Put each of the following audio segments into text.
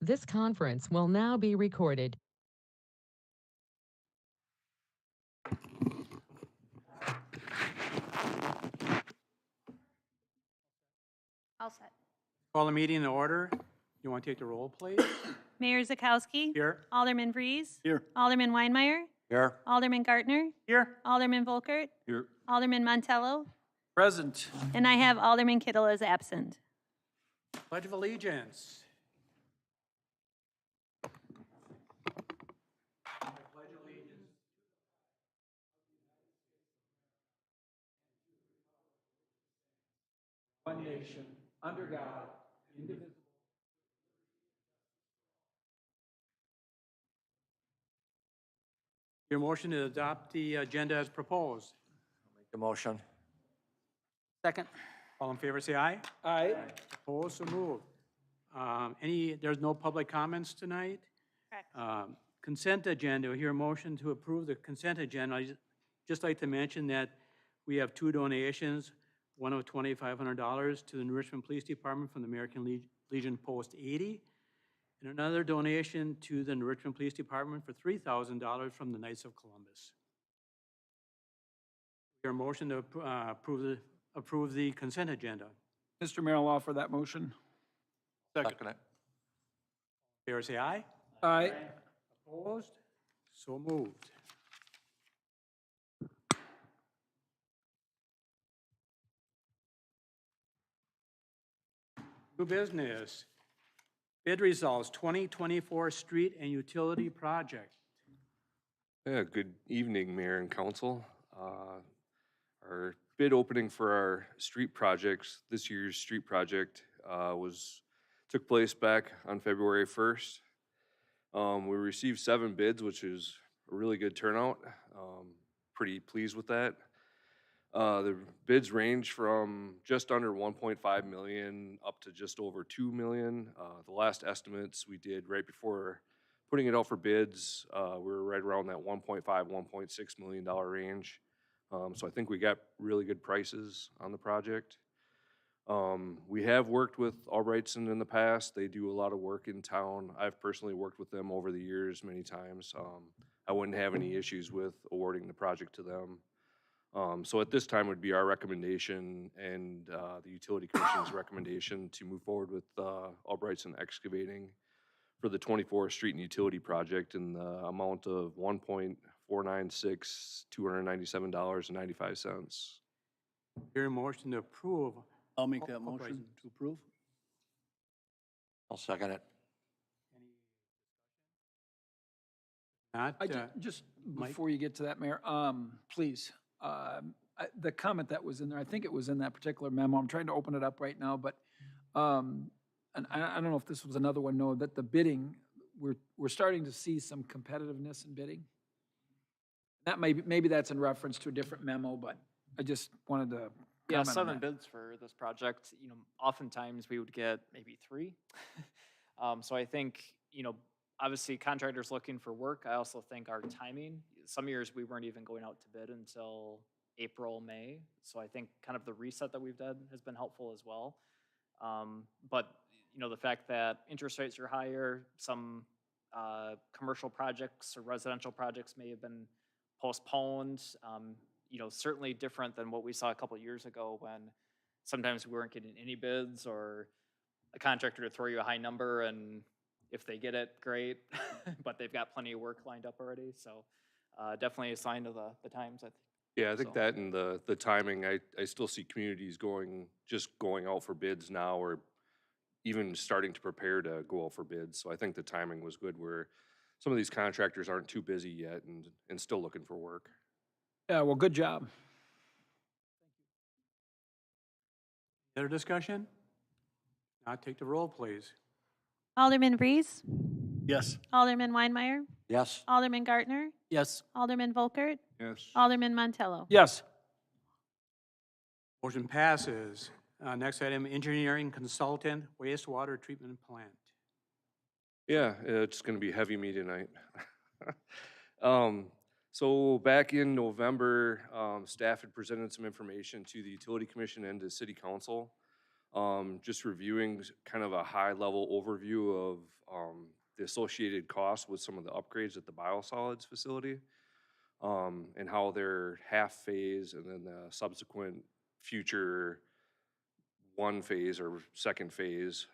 This conference will now be recorded. All set. Call the meeting in order. You want to take the roll, please? Mayor Zakowski. Here. Alderman Vries. Here. Alderman Weinmeier. Here. Alderman Gartner. Here. Alderman Volkert. Here. Alderman Montello. Present. And I have Alderman Kittle as absent. Pledge of Allegiance. I pledge allegiance. One nation, under God, indivisible. Your motion to adopt the agenda as proposed. Make the motion. Second. All in favor, say aye. Aye. Opposed, so moved. There's no public comments tonight? Correct. Consent agenda, we hear a motion to approve the consent agenda. I'd just like to mention that we have two donations, one of $2,500 to the New Richmond Police Department from the American Legion Post 80, and another donation to the New Richmond Police Department for $3,000 from the Knights of Columbus. We hear a motion to approve the consent agenda. Mr. Mayor, I'll offer that motion. Second it. Favor say aye. Aye. Opposed? So moved. New business. Bid results, 2024 street and utility project. Yeah, good evening, Mayor and Council. Our bid opening for our street projects, this year's street project, took place back on February 1st. We received 7 bids, which is a really good turnout. Pretty pleased with that. The bids range from just under 1.5 million up to just over 2 million. The last estimates we did right before putting it out for bids, we were right around that 1.5, $1.6 million range. So I think we got really good prices on the project. We have worked with Albrightson in the past. They do a lot of work in town. I've personally worked with them over the years many times. I wouldn't have any issues with awarding the project to them. So at this time would be our recommendation and the Utility Commission's recommendation to move forward with Albrightson Excavating for the 24th Street and Utility Project in the amount of $297.95. Hear a motion to approve. I'll make that motion to approve. I'll second it. Not, Just Mike? before you get to that, Mayor, please, the comment that was in there, I think it was in that particular memo. I'm trying to open it up right now, but, and I don't know if this was another one, no, that the bidding, we're starting to see some competitiveness in bidding. That maybe that's in reference to a different memo, but I just wanted to Yeah, comment on 7 that. bids for this project. Oftentimes we would get maybe 3. So I think, obviously contractors looking for work. I also think our timing, some years we weren't even going out to bid until April, May. So I think kind of the reset that we've done has been helpful as well. But, the fact that interest rates are higher, some commercial projects or residential projects may have been postponed. Certainly different than what we saw a couple of years ago when sometimes we weren't getting any bids or a contractor to throw you a high number, and if they get it, great, but they've got plenty of work lined up already. So definitely a sign of the times, I think. Yeah, I think So- that and the timing, I still see communities going out for bids now or even starting to prepare to go out for bids. So I think the timing was good where some of these contractors aren't too busy yet and still looking for work. Yeah, well, good job. other discussion? Not take the roll, please. Alderman Vries. Yes. Alderman Weinmeier. Yes. Alderman Gartner. Yes. Alderman Volkert. Yes. Alderman Montello. Yes. Motion passes. Next item, engineering consultant, wastewater treatment plant. Yeah, it's gonna be heavy me tonight. So back in November, staff had presented some information to the Utility Commission and to City Council just reviewing kind of a high-level overview of the associated costs with some of the upgrades at the biosolids facility, and how their half phase and then the subsequent future one phase or second phase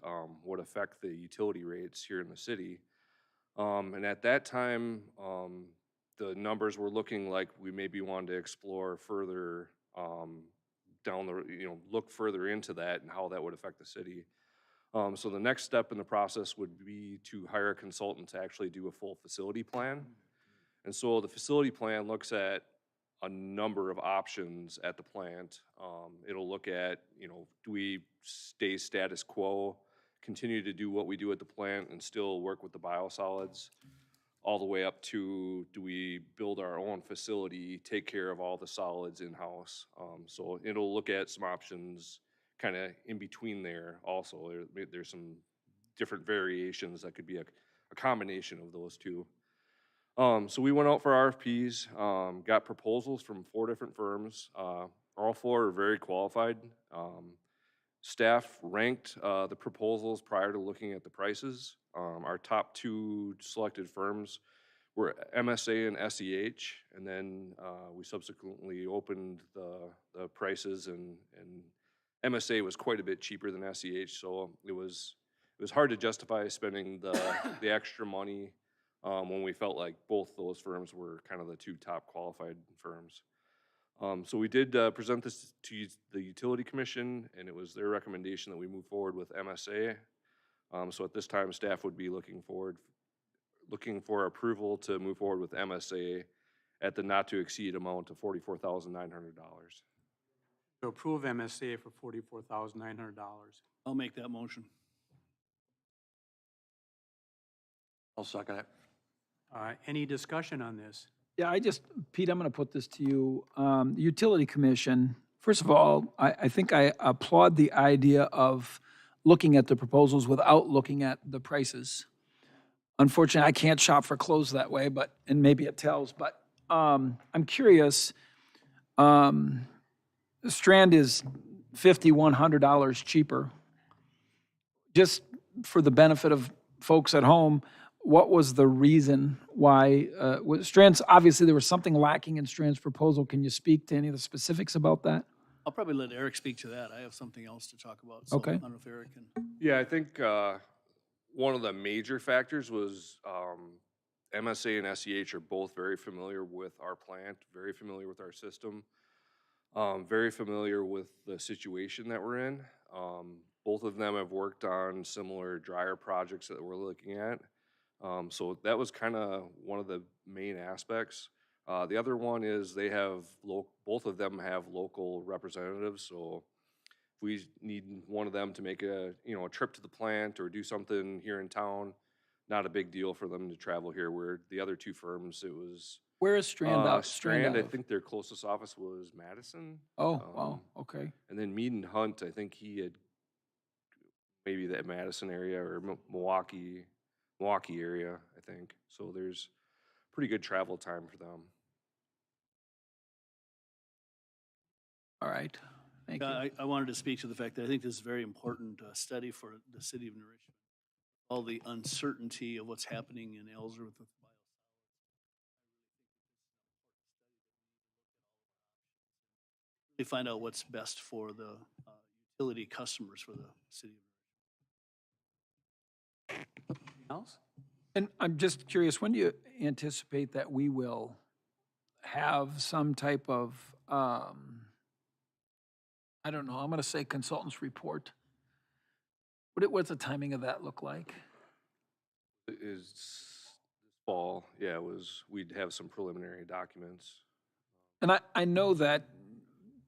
would affect the utility rates here in the city. And at that time, the numbers were looking like we maybe wanted to explore further down the, look further into that and how that would affect the city. So the next step in the process would be to hire a consultant to actually do a full facility plan. And so the facility plan looks at a number of options at the plant. It'll look at, do we stay status quo, continue to do what we do at the plant and still work with the biosolids, all the way up to, do we build our own facility, take care of all the solids in-house? So it'll look at some options kind of in between there also. There's some different variations that could be a combination of those two. So we went out for RFPs, got proposals from 4 different firms. All 4 are very qualified. Staff ranked the proposals prior to looking at the prices. Our top 2 selected firms were MSA and SEH, and then we subsequently opened the prices, and MSA was quite a bit cheaper than SEH, so it was hard to justify spending the extra money when we felt like both those firms were kind of the 2 top qualified firms. So we did present this to the Utility Commission, and it was their recommendation that we move forward with MSA. So at this time, staff would be looking for approval to move forward with MSA at the not-to-exceed amount of $44,900. To approve MSA for $44,900. I'll make that motion. I'll second it. Any discussion on this? Yeah, Pete, I'm going to put this to you. The Utility Commission, first of all, I think I applaud the idea of looking at the proposals without looking at the prices. Unfortunately, I can't shop for clothes that way, and maybe it tells, but I'm curious. Strand is $5,100 cheaper. Just for the benefit of folks at home, what was the reason why? Strand's, obviously there was something lacking in Strand's proposal. Can you speak to any of the specifics about that? I'll probably let Eric speak to that. I have something else to talk about. So Okay. I don't know if Eric can. Yeah, I think one of the major factors was MSA and SEH are both very familiar with our plant, very familiar with our system, very familiar with the situation that we're in. Both of them have worked on similar dryer projects that we're looking at. So that was kind of one of the main aspects. The other one is they have both of them have local representatives. So if we need one of them to make a trip to the plant or do something here in town, not a big deal for them to travel here. Where the other 2 firms, it was Where is Strand out? Strand. I out of? think their closest office was Madison. Oh, wow, okay. And then Mead and Hunt, I think he had maybe that Madison area or Milwaukee area, I think. So there's pretty good travel time for them. All right, thank you. I wanted to speak to the fact that I think this is a very important study for the city of New Richmond. All the uncertainty of what's happening in Ellsworth with to find out what's best for the utility customers for the city of New Richmond. Else? And I'm just curious, when do you anticipate that we will have some type of, I don't know, I'm going to say consultant's report? What's the timing of that look like? Is this fall, yeah, we'd have some preliminary documents. And I know that,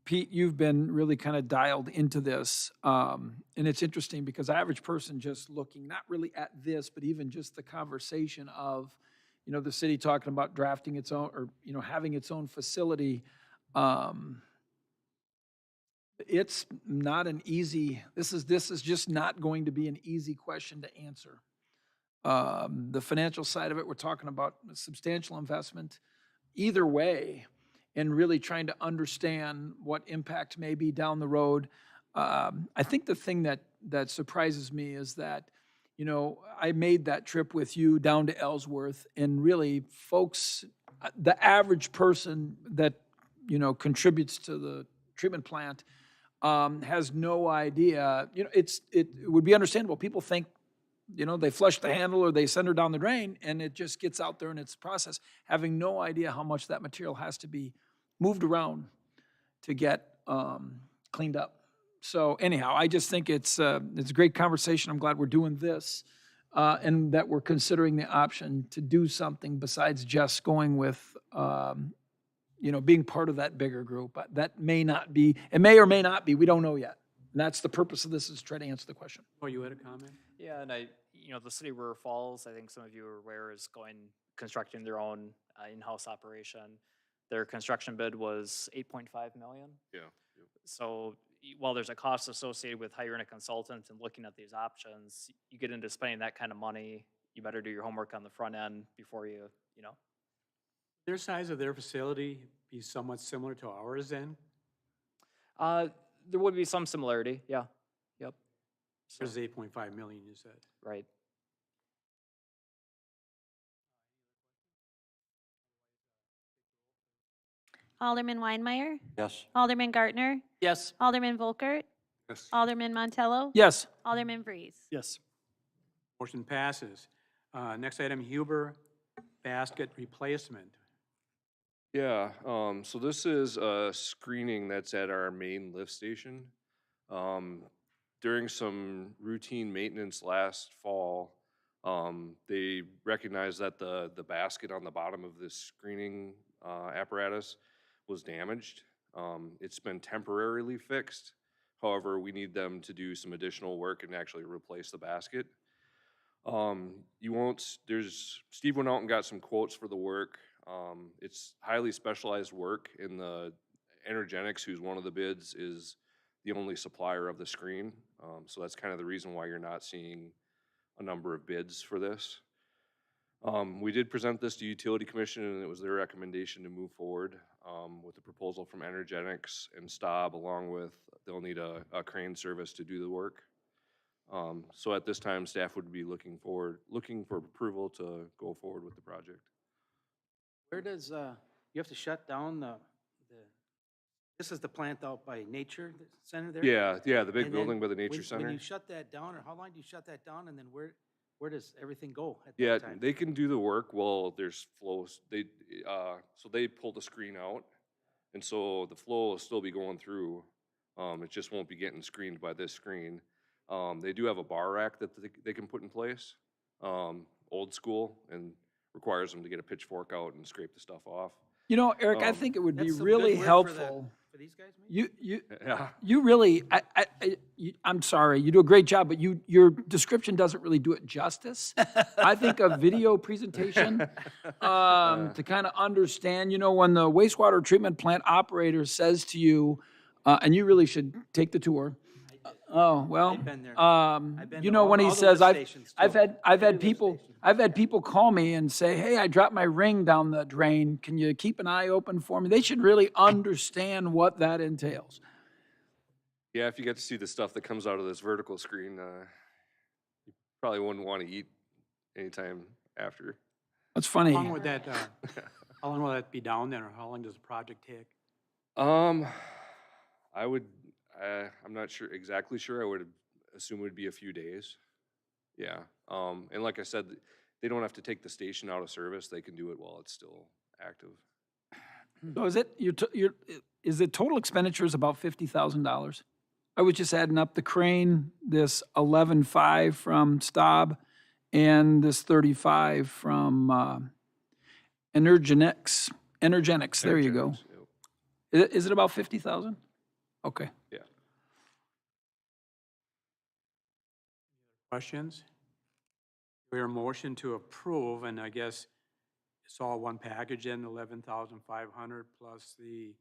Pete, you've been really kind of dialed into this. And it's interesting because the average person just looking, not really at this, but even just the conversation of, the city talking about drafting its own or, having its own facility. It's not an easy, this is just not going to be an easy question to answer. The financial side of it, we're talking about a substantial investment either way, and really trying to understand what impact may be down the road. I think the thing that surprises me is that, I made that trip with you down to Ellsworth, and really, folks, the average person that, contributes to the treatment plant has no idea. It would be understandable. People think, they flush the handle or they send her down the drain, and it just gets out there and it's processed, having no idea how much that material has to be moved around to get cleaned up. So anyhow, I just think it's a great conversation. I'm glad we're doing this, and that we're considering the option to do something besides just going with, being part of that bigger group. That may not be, it may or may not be, we don't know yet. And that's the purpose of this, is to try to answer the question. Oh, you had a comment? Yeah, and the city of River Falls, I think some of you are aware, is constructing their own in-house operation. Their construction bid was 8.5 million. Yeah. So while there's a cost associated with hiring a consultant and looking at these options, you get into spending that kind of money, you better do your homework on the front end before you. Their size of their facility be somewhat similar to ours then? There would be some similarity, yeah. Yep. So, There's 8.5 million, you said. right. Alderman Weinmeier, Yes. Alderman Gartner, Yes. Alderman Volkert, Yes. Alderman Montello, Yes. Alderman Vries. Yes. Motion passes. Next item, Huber basket replacement. Yeah, so this is a screening that's at our main lift station. During some routine maintenance last fall, they recognized that the basket on the bottom of this screening apparatus was damaged. It's been temporarily fixed. However, we need them to do some additional work and actually replace the basket. Steve went out and got some quotes for the work. It's highly specialized work, and the Energenics, who's one of the bids, is the only supplier of the screen. So that's kind of the reason why you're not seeing a number of bids for this. We did present this to Utility Commission, and it was their recommendation to move forward with the proposal from Energenics and Staub, along with they'll need a crane service to do the work. So at this time, staff would be looking for approval to go forward with the project. Where does, you have to shut down this is the plant out by Nature Center there? Yeah, the big And building then by the Nature when Center. you shut that down, or how long do you shut that down, and then where does everything go at Yeah, that time? they can do the work while there's flows. So they pull the screen out, and so the flow will still be going through. It just won't be getting screened by this screen. They do have a bar rack that they can put in place, old school, and requires them to get a pitchfork out and scrape the stuff off. Eric, I think it would be That's some really good work helpful. For these guys, maybe? You Yeah. really, I'm sorry, you do a great job, but your description doesn't really do it justice. I think a video presentation to kind of understand, when the wastewater treatment plant operator says to you, and you really should take the tour. Oh, well, I've been there. I've been to when he all the says, lift stations, I've too. had Every lift people, station. I've had people call me and say, hey, I dropped my ring down the drain. Can you keep an eye open for me? They should really understand what that entails. Yeah, if you get to see the stuff that comes out of this vertical screen, you probably wouldn't want to eat anytime after. That's funny. How long would that, how long will that be down there, or how long does the project take? I'm not exactly sure. I would assume it would be a few days. Yeah. And like I said, they don't have to take the station out of service. They can do it while it's still active. So is the total expenditure is about $50,000? I was just adding up the crane, this 11.5 from Staub, and this 35 from Energenics. There you go. Yep. Is it about 50,000? Okay. Yeah. Questions? We are motion to approve, and I guess it's all one package in, 11,500 plus the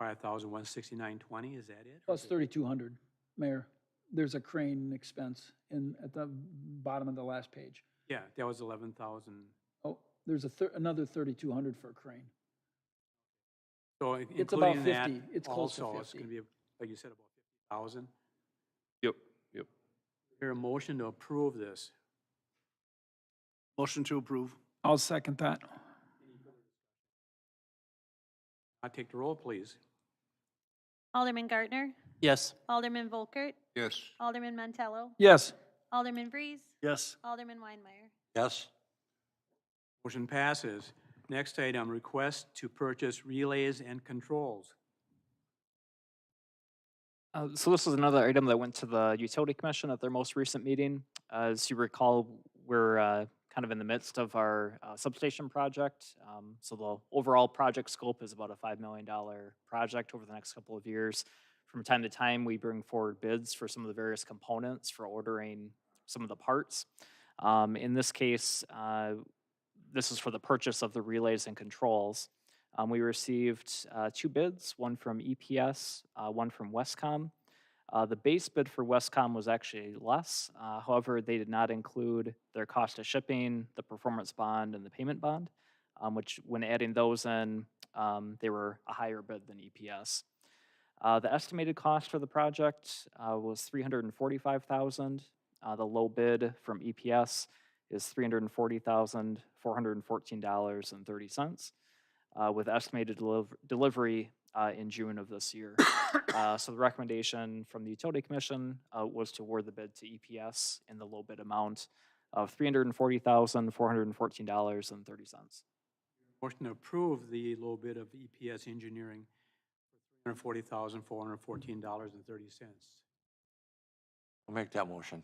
35,169.20, is that it? Or Plus is it- 3,200, Mayor. There's a crane expense at the bottom of the last page. Yeah, that was 11,000. Oh, there's another 3,200 for a crane. So It's about including that 50. It's close to also, it's 50. going to be, like you said, about thousand. Yep, yep. Hear a motion to approve this. Motion to approve. I'll second that. Take the roll, please. Alderman Gartner, Yes. Alderman Volkert, Yes. Alderman Montello, Yes. Alderman Vries, Yes. Alderman Weinmeier. Yes. Motion passes. Next item, request to purchase relays and controls. So this is another item that went to the Utility Commission at their most recent meeting. As you recall, we're kind of in the midst of our substation project. So the overall project scope is about a $5 million project over the next couple of years. From time to time, we bring forward bids for some of the various components for ordering some of the parts. In this case, this is for the purchase of the relays and controls. We received 2 bids, one from EPS, one from Westcom. The base bid for Westcom was actually less. However, they did not include their cost of shipping, the performance bond, and the payment bond, which when adding those in, they were a higher bid than EPS. The estimated cost for the project was $345,000. The low bid from EPS is $340,414.30, with estimated delivery in June of this year. So the recommendation from the Utility Commission was to award the bid to EPS in the low bid amount of $340,414.30. Motion to approve the low bid of EPS Engineering for $340,414.30. I'll make that motion.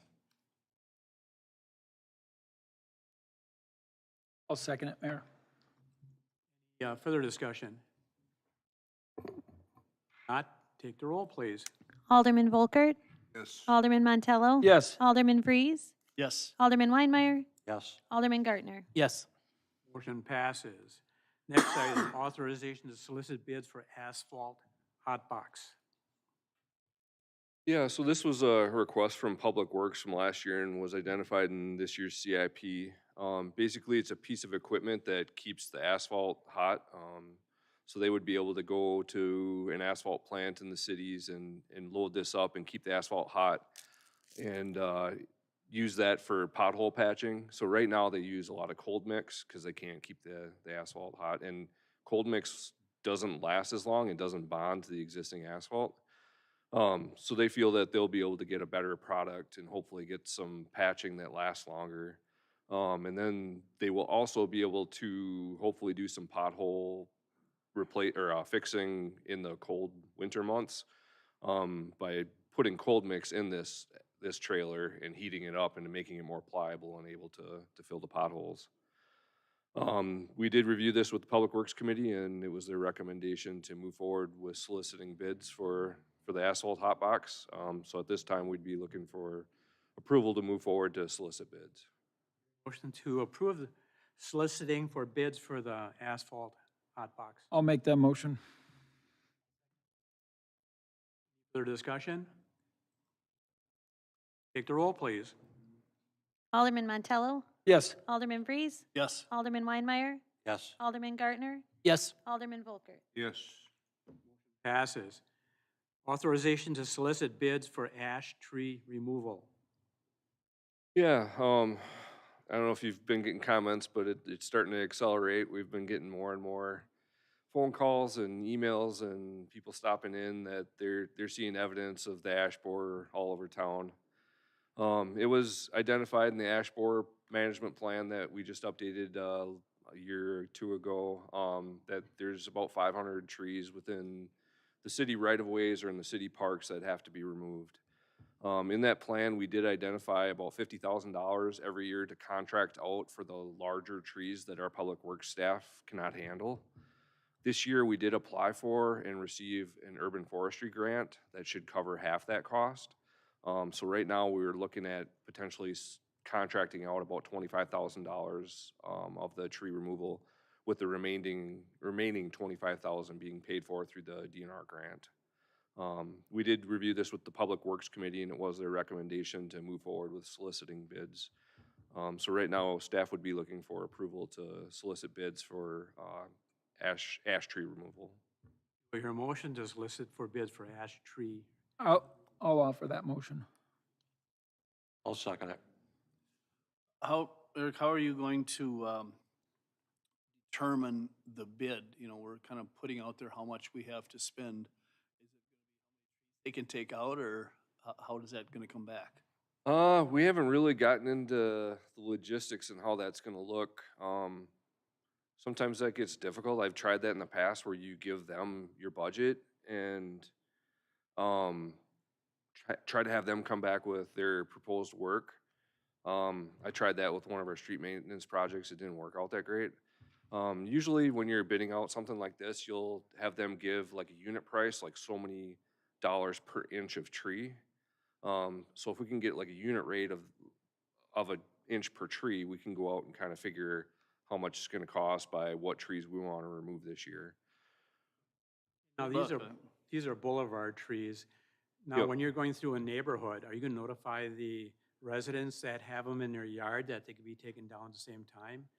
I'll second it, Mayor. Yeah, further discussion? Not, take the roll, please. Alderman Volkert, Yes. Alderman Montello. Yes. Alderman Vries, Yes. Alderman Weinmeier, Yes. Alderman Gartner. Yes. Motion passes. Next item, authorization to solicit bids for asphalt hotbox. Yeah, so this was a request from Public Works from last year and was identified in this year's CIP. Basically, it's a piece of equipment that keeps the asphalt hot. So they would be able to go to an asphalt plant in the cities and load this up and keep the asphalt hot and use that for pothole patching. So right now they use a lot of cold mix because they can't keep the asphalt hot. And cold mix doesn't last as long and doesn't bond to the existing asphalt. So they feel that they'll be able to get a better product and hopefully get some patching that lasts longer. And then they will also be able to hopefully do some pothole replace or fixing in the cold winter months by putting cold mix in this trailer and heating it up and making it more pliable and able to fill the potholes. We did review this with the Public Works Committee, and it was their recommendation to move forward with soliciting bids for the asphalt hotbox. So at this time, we'd be looking for approval to move forward to solicit bids. Motion to approve the soliciting for bids for the asphalt hotbox. I'll make that motion. Further discussion? Take the roll, please. Alderman Montello, Yes. Alderman Vries, Yes. Alderman Weinmeier, Yes. Alderman Gartner, Yes. Alderman Volkert. Yes. Passes. Authorization to solicit bids for ash tree removal. Yeah, I don't know if you've been getting comments, but it's starting to accelerate. We've been getting more and more phone calls and emails and people stopping in that they're seeing evidence of the ash borer all over town. It was identified in the ash borer management plan that we just updated a year or two ago, that there's about 500 trees within the city right-of-ways or in the city parks that have to be removed. In that plan, we did identify about $50,000 every year to contract out for the larger trees that our public works staff cannot handle. This year, we did apply for and receive an urban forestry grant that should cover half that cost. So right now, we're looking at potentially contracting out about $25,000 of the tree removal, with the remaining $25,000 being paid for through the DNR grant. We did review this with the Public Works Committee, and it was their recommendation to move forward with soliciting bids. So right now, staff would be looking for approval to solicit bids for ash tree removal. We hear a motion to solicit for bids for ash tree. I'll I'll offer that motion. I'll second it. How, Eric, how are you going to determine the bid? You know, we're kind of putting out there how much we have to spend. Is it they can take out, or how is that gonna come back? We haven't really gotten into the logistics and how that's gonna look. Sometimes that gets difficult. I've tried that in the past where you give them your budget and, um, try to have them come back with their proposed work. I tried that with one of our street maintenance projects. It didn't work out that great. Usually when you're bidding out something like this, you'll have them give like a unit price, like so many dollars per inch of tree. So if we can get like a unit rate of an inch per tree, we can go out and kind of figure how much it's gonna cost by what trees we wanna remove this year. Now, But, these are boulevard trees. Now, Yep. when you're going through a neighborhood, are you gonna notify the residents that have them in their yard that they could be taken down at the same time?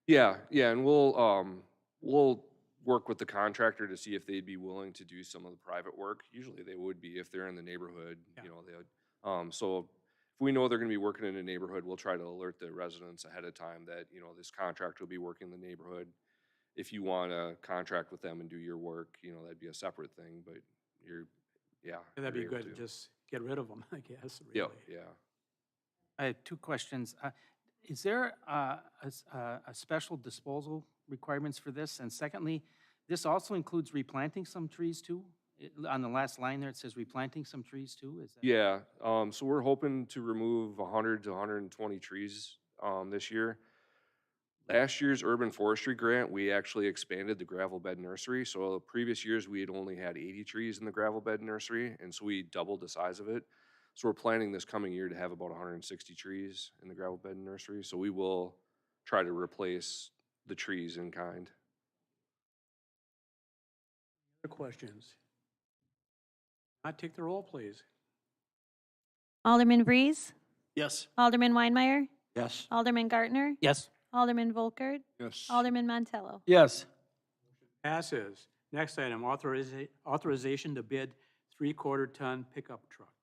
Yeah, and we'll work with the contractor to see if they'd be willing to do some of the private work. Usually they would be if they're in the neighborhood, Yeah. you know, they would. So if we know they're gonna be working in a neighborhood, we'll try to alert the residents ahead of time that, you know, this contractor will be working in the neighborhood. If you wanna contract with them and do your work, you know, that'd be a separate thing, but yeah. That'd be you're able good to just get rid of them, I guess, Yep, really. yeah. I have two questions. Is there a special disposal requirements for this? And secondly, this also includes replanting some trees too? On the last line there, it says replanting some trees too? Is that? Yeah, so we're hoping to remove 100 to 120 trees, this year. Last year's urban forestry grant, we actually expanded the gravel bed nursery. So the previous years, we had only had 80 trees in the gravel bed nursery, and so we doubled the size of it. So we're planning this coming year to have about 160 trees in the gravel bed nursery. So we will try to replace the trees in kind. Other questions? Not take the roll, please. Alderman Vries, yes, Alderman Weinmeier, Yes. Alderman Gartner, Yes. Alderman Volkert, Yes. Alderman Montello. Yes. Passes. Next item, authorization to bid 3/4 ton pickup truck.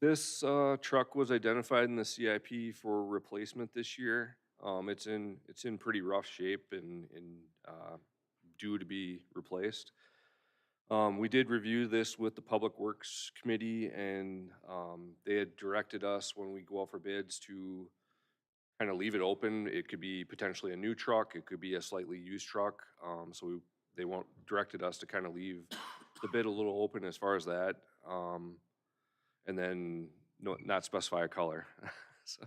This truck was identified in the CIP for replacement this year. It's in pretty rough shape and due to be replaced. We did review this with the Public Works Committee, and they had directed us when we go out for bids to kind of leave it open. It could be potentially a new truck, it could be a slightly used truck. They directed us to kind of leave the bid a little open as far as that. And then not specify a color. So,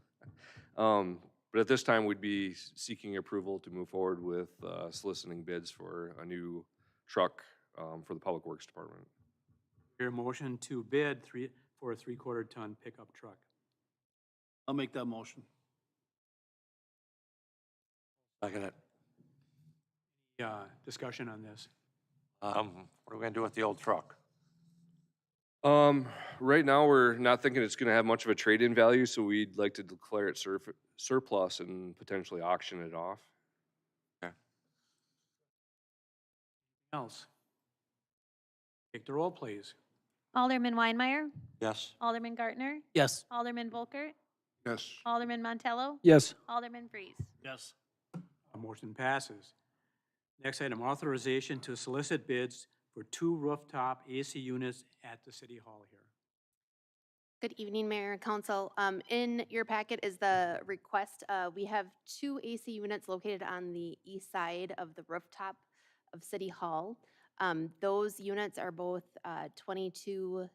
but at this time, we'd be seeking approval to move forward with soliciting bids for a new truck for the Public Works Department. Your motion to bid for a 3/4 ton pickup truck. I'll make that motion. Second it. Discussion on this. What are we gonna do with the old truck? Right now, we're not thinking it's gonna have much of a trade-in value, so we'd like to declare it surplus and potentially auction it off. Else? Take the roll, please. Alderman Weinmeier, Yes. Alderman Gartner, Yes. Alderman Volkert, Yes. Alderman Montello, Yes. Alderman Vries. Yes, Motion passes. Next item, authorization to solicit bids for 2 rooftop AC units at the City Hall here. Good evening, Mayor and Council. In your packet is the request. We have 2 AC units located on the east side of the rooftop of City Hall. Those units are both 22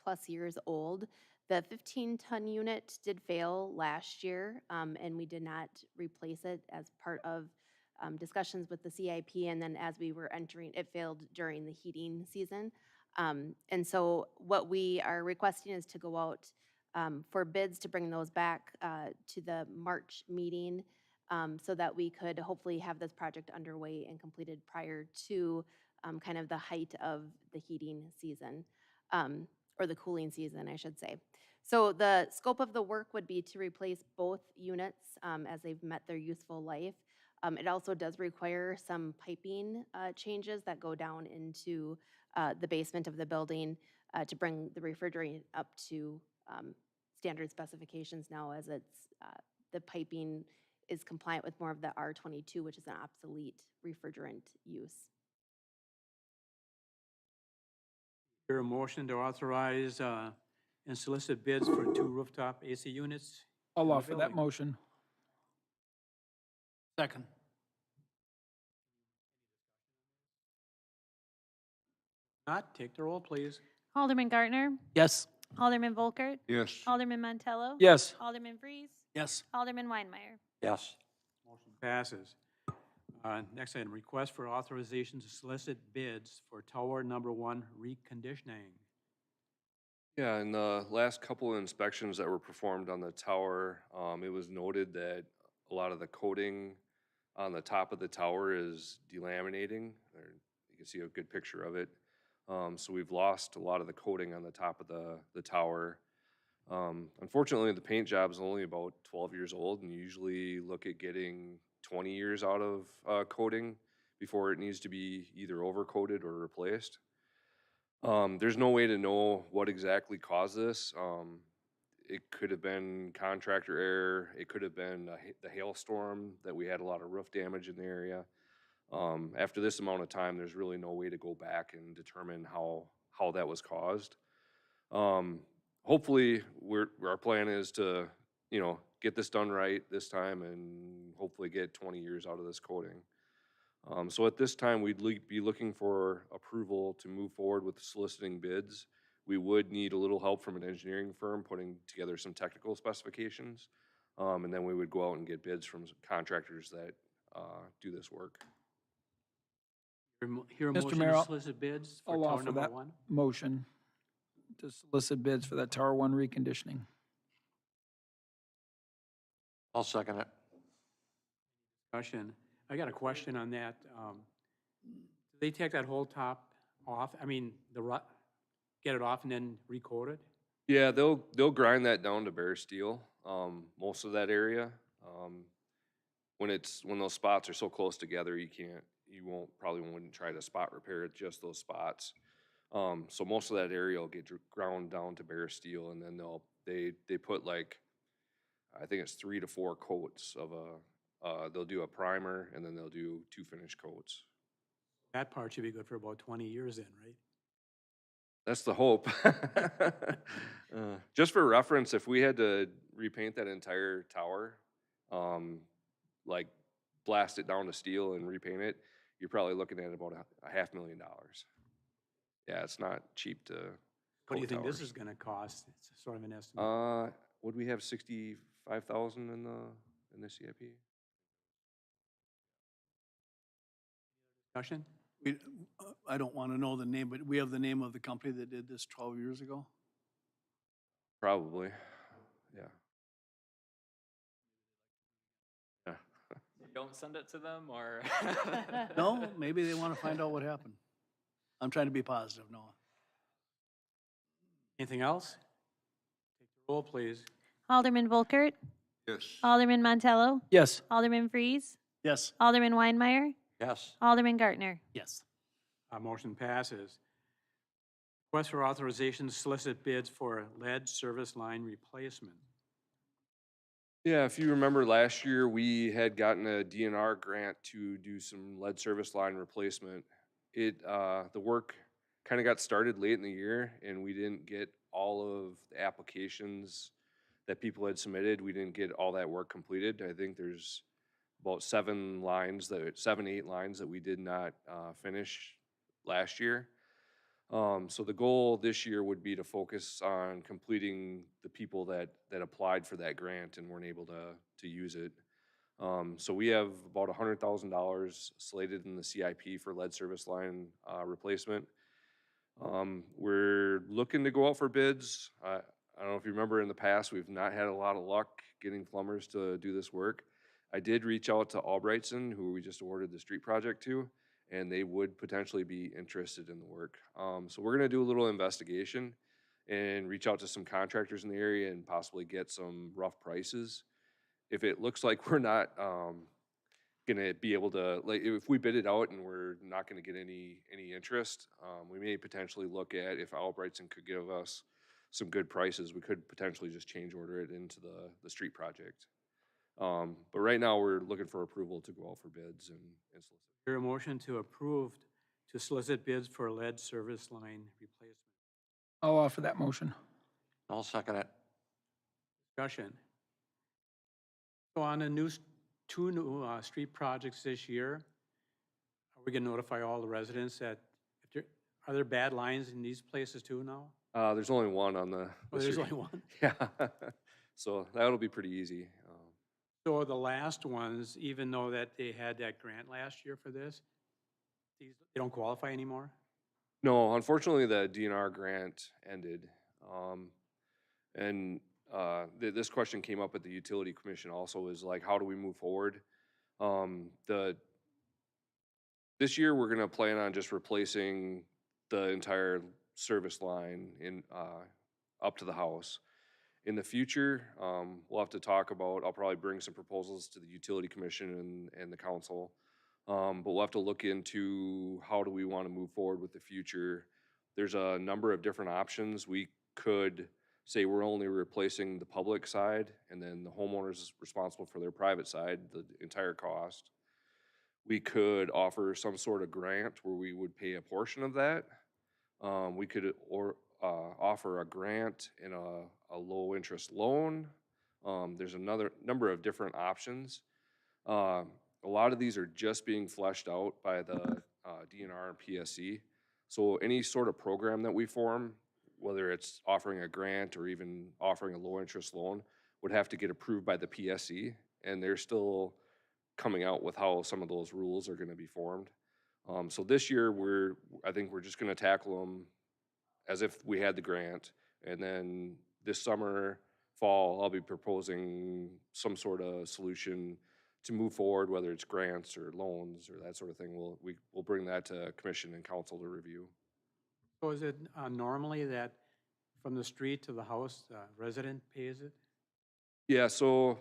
plus years old. The 15-ton unit did fail last year, and we did not replace it as part of discussions with the CIP, and then as we were entering, it failed during the heating season. And so what we are requesting is to go out for bids to bring those back to the March meeting so that we could hopefully have this project underway and completed prior to kind of the height of the heating season, or the cooling season, I should say. So the scope of the work would be to replace both units as they've met their useful life. It also does require some piping changes that go down into the basement of the building to bring the refrigerant up to standard specifications now, as the piping is compliant with more of the R22, which is an obsolete refrigerant use. Hear a motion to authorize and solicit bids for 2 rooftop AC units. I'll in the offer that building. motion. Second. Not, take the roll, please. Alderman Gartner, Yes. Alderman Volkert, Yes. Alderman Montello. Yes. Alderman Freeze, Yes. Alderman Weinmeier. Yes. Motion passes. Next item, request for authorization to solicit bids for tower number 1 reconditioning. Yeah, in the last couple of inspections that were performed on the tower, it was noted that a lot of the coating on the top of the tower is delaminating. There, you can see a good picture of it. So we've lost a lot of the coating on the top of the tower. Unfortunately, the paint job is only about 12 years old, and you usually look at getting 20 years out of coating before it needs to be either overcoated or replaced. There's no way to know what exactly caused this. It could have been contractor error. It could have been the hailstorm that we had a lot of roof damage in the area. After this amount of time, there's really no way to go back and determine how that was caused. Hopefully, our plan is to, get this done right this time and hopefully get 20 years out of this coating. So at this time, we'd be looking for approval to move forward with soliciting bids. We would need a little help from an engineering firm putting together some technical specifications. And then we would go out and get bids from contractors that do this work. Hear a Mr. motion Mayor, to I'll- solicit bids for I'll tower offer number that 1. motion to solicit bids for that Tower 1 reconditioning. I'll second it. Discussion. I got a question on that. Do they take that whole top off? I mean, get it off and then recoat it? Yeah, they'll grind that down to bare steel, most of that area. When those spots are so close together, you probably wouldn't try to spot repair it, just those spots. So most of that area will get ground down to bare steel, and then they put I think it's 3 to 4 coats of they'll do a primer, and then they'll do 2 finish coats. That part should be good for about 20 years then, right? That's the hope. Just for reference, if we had to repaint that entire tower, blast it down to steel and repaint it, you're probably looking at about $500,000. Yeah, it's not cheap to. What do you coat think this towers. is gonna cost? It's sort of an estimate. Would we have 65,000 in the CIP? Discussion? I don't want to know the name, but we have the name of the company that did this 12 years ago? Probably, yeah. Yeah. Don't send it to them, or? No, maybe they want to find out what happened. I'm trying to be positive, Noah. Anything else? Take the roll, please. Alderman Volkert, Yes. Alderman Montello, Yes. Alderman Freeze, Yes. Alderman Weinmeier, Yes. Alderman Gartner. Yes. Motion passes. Request for authorization to solicit bids for lead service line replacement. Yeah, if you remember last year, we had gotten a DNR grant to do some lead service line replacement. The work kind of got started late in the year, and we didn't get all of the applications that people had submitted. We didn't get all that work completed. I think there's about 7, 8 lines that we did not finish last year. So the goal this year would be to focus on completing the people that applied for that grant and weren't able to use it. So we have about $100,000 slated in the CIP for lead service line replacement. We're looking to go out for bids. I don't know if you remember, in the past, we've not had a lot of luck getting plumbers to do this work. I did reach out to Albrightson, who we just awarded the street project to, and they would potentially be interested in the work. So we're gonna do a little investigation and reach out to some contractors in the area and possibly get some rough prices. If it looks like we're not gonna be able to, like, if we bid it out and we're not gonna get any interest, we may potentially look at if Albrightson could give us some good prices, we could potentially just change order it into the street project. But right now, we're looking for approval to go out for bids and solicit. Hear a motion to approve to solicit bids for lead service line replacement. I'll offer that motion. I'll second it. Discussion. So on the two new street projects this year, are we gonna notify all the residents that, are there bad lines in these places too now? There's only one on the. Oh, there's street. only one? Yeah, so that'll be pretty easy. So the last ones, even though that they had that grant last year for this, they don't qualify anymore? No, unfortunately, the DNR grant ended. And this question came up at the Utility Commission also, is like, how do we move forward? This year, we're gonna plan on just replacing the entire service line in up to the house. In the future, we'll have to talk about, I'll probably bring some proposals to the Utility Commission and the council. But we'll have to look into how do we want to move forward with the future. There's a number of different options. We could say we're only replacing the public side, and then the homeowner is responsible for their private side, the entire cost. We could offer some sort of grant where we would pay a portion of that. We could offer a grant and a low interest loan. There's another number of different options. A lot of these are just being fleshed out by the DNR and PSC. So any sort of program that we form, whether it's offering a grant or even offering a low interest loan, would have to get approved by the PSC, and they're still coming out with how some of those rules are going to be formed. So this year, I think we're just going to tackle them as if we had the grant, and then this summer, fall, I'll be proposing some sort of solution to move forward, whether it's grants or loans or that sort of thing. We'll bring that to commission and council to review. So is it normally that from the street to the house, the resident pays it? Yeah, so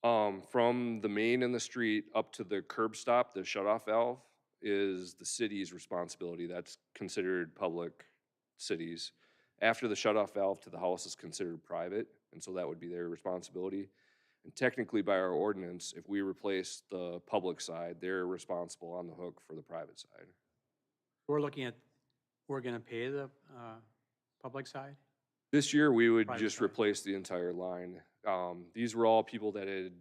from the main and the street up to the curb stop, the shutoff valve is the city's responsibility. That's considered public cities. After the shutoff valve to the house is considered private, and so that would be their responsibility. And technically, by our ordinance, if we replace the public side, they're responsible on the hook for the private side. We're looking at, we're gonna pay the public side? This year, we would Private just side. replace the entire line. These were all people that had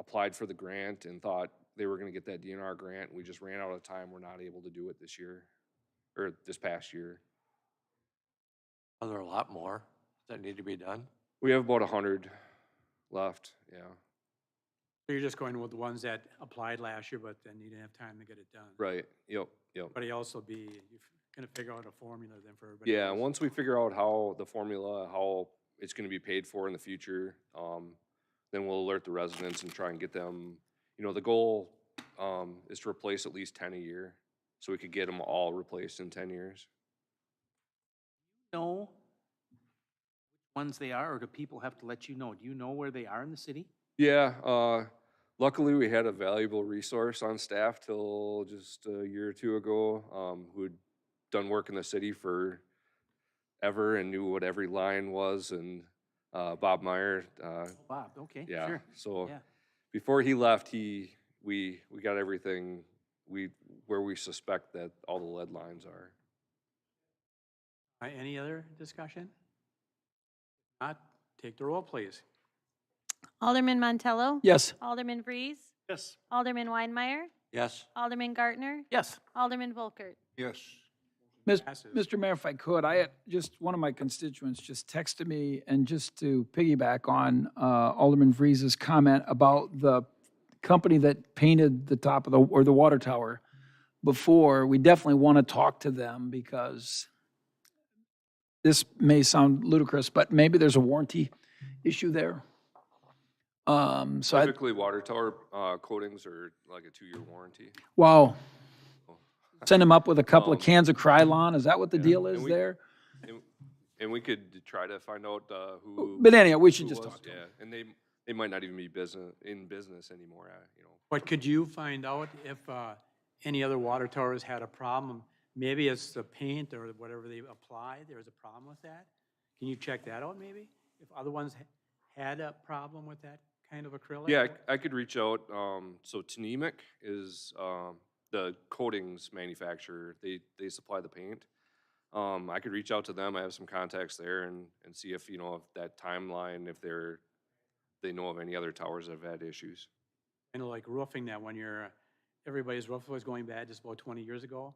applied for the grant and thought they were gonna get that DNR grant. We just ran out of time. We're not able to do it this year, or this past year. Are there a lot more that need to be done? We have about 100 left, yeah. So you're just going with the ones that applied last year, but then you didn't have time to get it done? Right, yep. But he also you're gonna figure out a formula then for everybody Yeah, else? once we figure out how the formula, how it's gonna be paid for in the future, then we'll alert the residents and try and get them, the goal is to replace at least 10 a year, so we could get them all replaced in 10 years. Know which ones they are, or do people have to let you know? Do you know where they are in the city? Yeah, luckily we had a valuable resource on staff till just a year or two ago, who'd done work in the city for ever and knew what every line was, and Bob Meyer, Bob, okay, yeah, sure. so Yeah. before he left, we got everything where we suspect that all the lead lines are. Any other discussion? If not, take the roll, please. Alderman Montello? Yes. Alderman Freeze? Yes. Alderman Weinmeier? Yes. Alderman Gartner? Yes. Alderman Volkert? Yes. Passes. Mr. Mayor, if I could, I had one of my constituents just texted me, and just to piggyback on Alderman Freeze's comment about the company that painted the top of the water tower before, we definitely want to talk to them, because this may sound ludicrous, but maybe there's a warranty issue there. So Typically, water tower coatings are like a 2-year warranty. wow. Send them up with a couple of Um, cans of Krylon. Is that what the yeah, deal and is we- there? And we could try to find out who. But anyhow, we should who just was, talk to them. yeah, and they might not even be in business anymore, But could you find out if any other water towers had a problem? Maybe it's the paint or whatever they applied, there's a problem with that? Can you check that out maybe? If other ones had a problem with that kind of acrylic? Yeah, I could reach out. So Tnemic is the coatings manufacturer. They supply the paint. I could reach out to them. I have some contacts there and see if, you know, if that timeline, if they know of any other towers that have had issues. Kind of like roofing that when everybody's roof was going bad just about 20 years ago.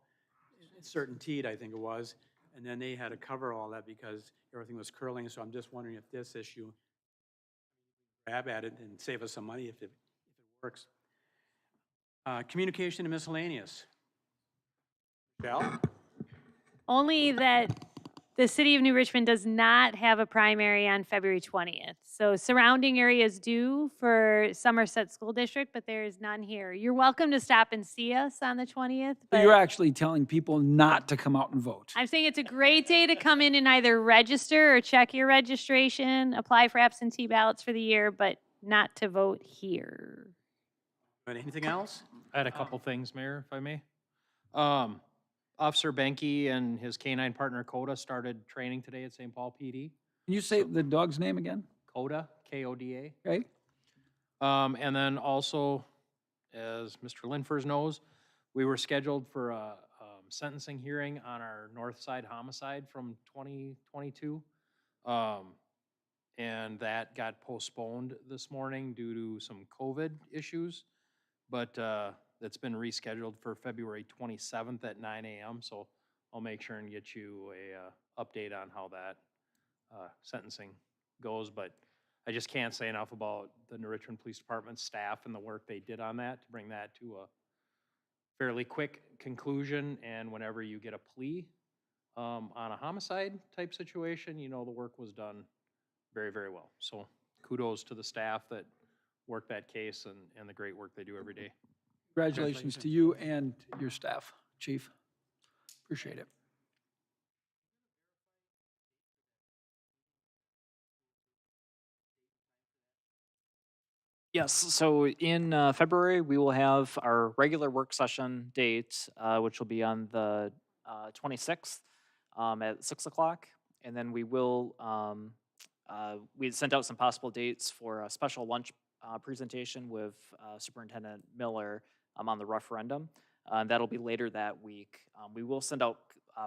Certainteed, I think it was. And then they had to cover all that because everything was curling. So I'm just wondering if this issue, grab at it and save us some money if it works. Communication and miscellaneous. Michelle? Only that the city of New Richmond does not have a primary on February 20th. So surrounding areas do for Somerset School District, but there is none here. You're welcome to stop and see us on the 20th. So But you're actually telling people not to come out and vote. I'm saying it's a great day to come in and either register or check your registration, apply for absentee ballots for the year, but not to vote here. But anything else? I had a couple things, Mayor, if I may. Officer Benke and his K-9 partner Coda started training today at St. Paul PD. Can you say the dog's name again? Coda, K-O-D-A. Okay? And then also, as Mr. Linfers knows, we were scheduled for a sentencing hearing on our North Side homicide from 2022. And that got postponed this morning due to some COVID issues. But that's been rescheduled for February 27th at 9 a.m. So I'll make sure and get you a update on how that sentencing goes. But I just can't say enough about the New Richmond Police Department staff and the work they did on that to bring that to a fairly quick conclusion. And whenever you get a plea on a homicide type situation, you know the work was done very, very well. So kudos to the staff that worked that case and the great work they do every day. Congratulations to you and your staff, Chief. Appreciate it. Yes, so in February, we will have our regular work session date, which will be on the 26th at 6 o'clock. And then we will, we had sent out some possible dates for a special lunch presentation with Superintendent Miller on the referendum. That'll be later that week. We will send out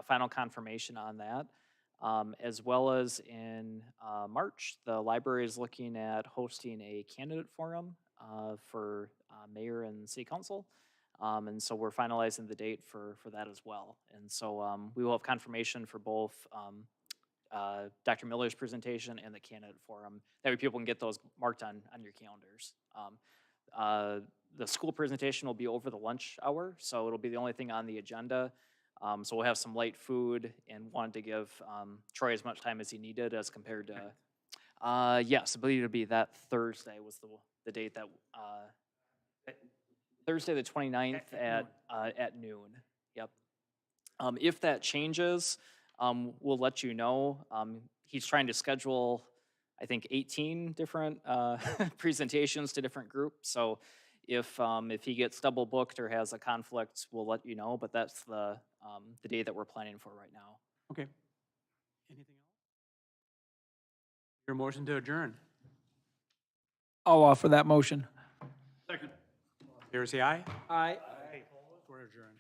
final confirmation on that. As well as in March, the library is looking at hosting a candidate forum for mayor and city council. And so we're finalizing the date for that as well. And so we will have confirmation for both Dr. Miller's presentation and the candidate forum. That way people can get those marked on your calendars. The school presentation will be over the lunch hour, so it'll be the only thing on the agenda. So we'll have some light food and wanted to give Troy as much time as he needed as compared to, yes, I believe it'll be that Thursday was the date that, Thursday the 29th at noon. Yep. If that changes, we'll let you know. He's trying to schedule, I think, 18 different presentations to different groups. So if he gets double booked or has a conflict, we'll let you know. But that's the day that we're planning for right now. Okay. Anything else? Your motion to adjourn. I'll offer that motion. Second. Here, say aye. Aye. We're adjourned.